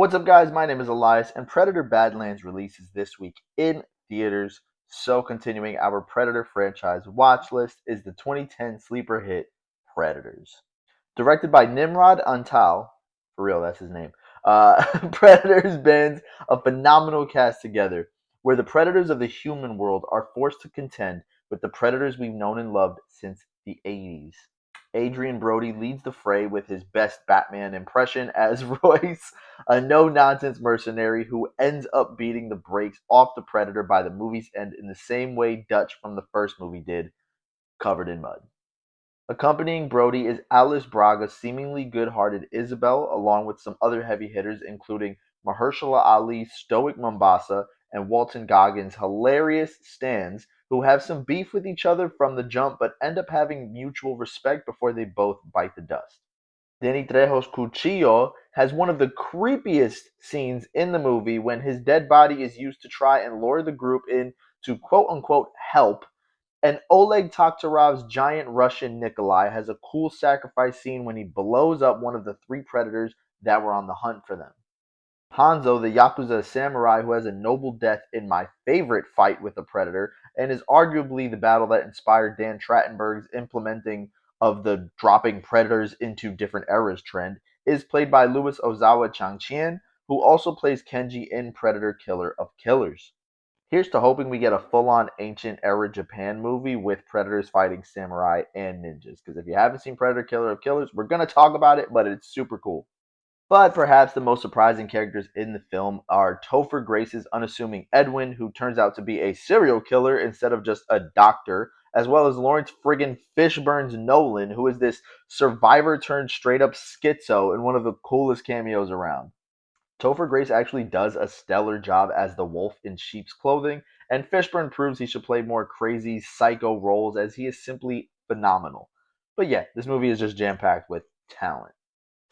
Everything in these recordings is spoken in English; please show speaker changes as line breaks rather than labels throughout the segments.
What's up, guys? My name is Elias, and Predator Badlands releases this week in theaters. So, continuing our Predator franchise watch list is the 2010 sleeper hit Predators. Directed by Nimrod Antal, for real, that's his name. Predators bands a phenomenal cast together, where the predators of the human world are forced to contend with the predators we've known and loved since the 80s. Adrian Brody leads the fray with his best Batman impression as Royce, a no nonsense mercenary who ends up beating the brakes off the Predator by the movie's end in the same way Dutch from the first movie did, covered in mud. Accompanying Brody is Alice Braga's seemingly good hearted Isabel, along with some other heavy hitters, including Mahershala Ali's stoic Mombasa and Walton Goggins' hilarious Stans, who have some beef with each other from the jump but end up having mutual respect before they both bite the dust. Danny Trejo's Cuchillo has one of the creepiest scenes in the movie when his dead body is used to try and lure the group in to quote unquote help. And Oleg Taktarov's giant Russian Nikolai has a cool sacrifice scene when he blows up one of the three predators that were on the hunt for them. Hanzo, the Yakuza samurai who has a noble death in my favorite fight with the Predator, and is arguably the battle that inspired Dan Trachtenberg's implementing of the dropping Predators into different eras trend, is played by Louis Ozawa Changqian, who also plays Kenji in Predator Killer of Killers. Here's to hoping we get a full-on ancient era Japan movie with predators fighting samurai and ninjas. Because if you haven't seen Predator Killer of Killers, we're going to talk about it, but it's super cool. But perhaps the most surprising characters in the film are Topher Grace's unassuming Edwin, who turns out to be a serial killer instead of just a doctor, as well as Lawrence friggin' Fishburne's Nolan, who is this survivor turned straight up schizo in one of the coolest cameos around. Topher Grace actually does a stellar job as the wolf in sheep's clothing, and Fishburne proves he should play more crazy, psycho roles as he is simply phenomenal. But yeah, this movie is just jam packed with talent.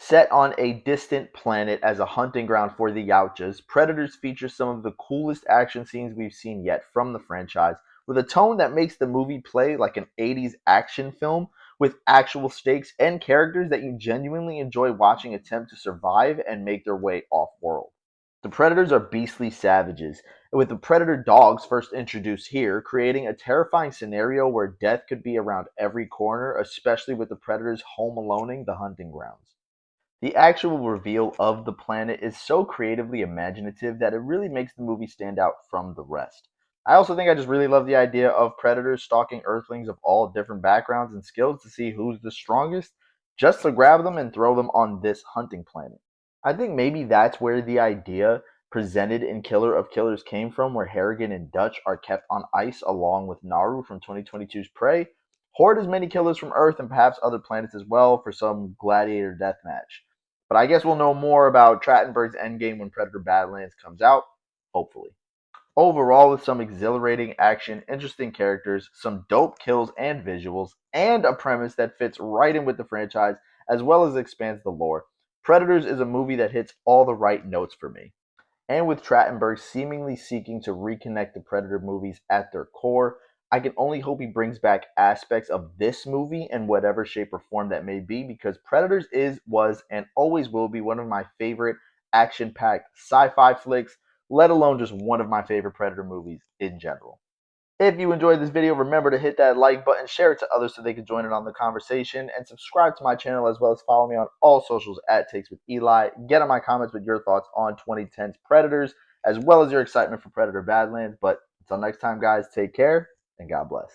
Set on a distant planet as a hunting ground for the Yautjas, Predators features some of the coolest action scenes we've seen yet from the franchise, with a tone that makes the movie play like an 80s action film with actual stakes and characters that you genuinely enjoy watching attempt to survive and make their way off world. The Predators are beastly savages, with the Predator dogs first introduced here, creating a terrifying scenario where death could be around every corner, especially with the Predators home aloning the hunting grounds. The actual reveal of the planet is so creatively imaginative that it really makes the movie stand out from the rest. I also think I just really love the idea of predators stalking earthlings of all different backgrounds and skills to see who's the strongest, just to grab them and throw them on this hunting planet. I think maybe that's where the idea presented in Killer of Killers came from, where Harrigan and Dutch are kept on ice along with Naru from 2022's Prey, hoard as many killers from Earth and perhaps other planets as well for some gladiator deathmatch. But I guess we'll know more about Trachtenberg's Endgame when Predator Badlands comes out, hopefully. Overall, with some exhilarating action, interesting characters, some dope kills and visuals, and a premise that fits right in with the franchise as well as expands the lore, Predators is a movie that hits all the right notes for me. And with Trachtenberg seemingly seeking to reconnect the Predator movies at their core, I can only hope he brings back aspects of this movie in whatever shape or form that may be, because Predators is, was, and always will be one of my favorite action packed sci fi flicks, let alone just one of my favorite Predator movies in general. If you enjoyed this video, remember to hit that like button, share it to others so they can join in on the conversation, and subscribe to my channel as well as follow me on all socials at Takes with Eli. Get on my comments with your thoughts on 2010's Predators, as well as your excitement for Predator Badlands. But until next time, guys, take care and God bless.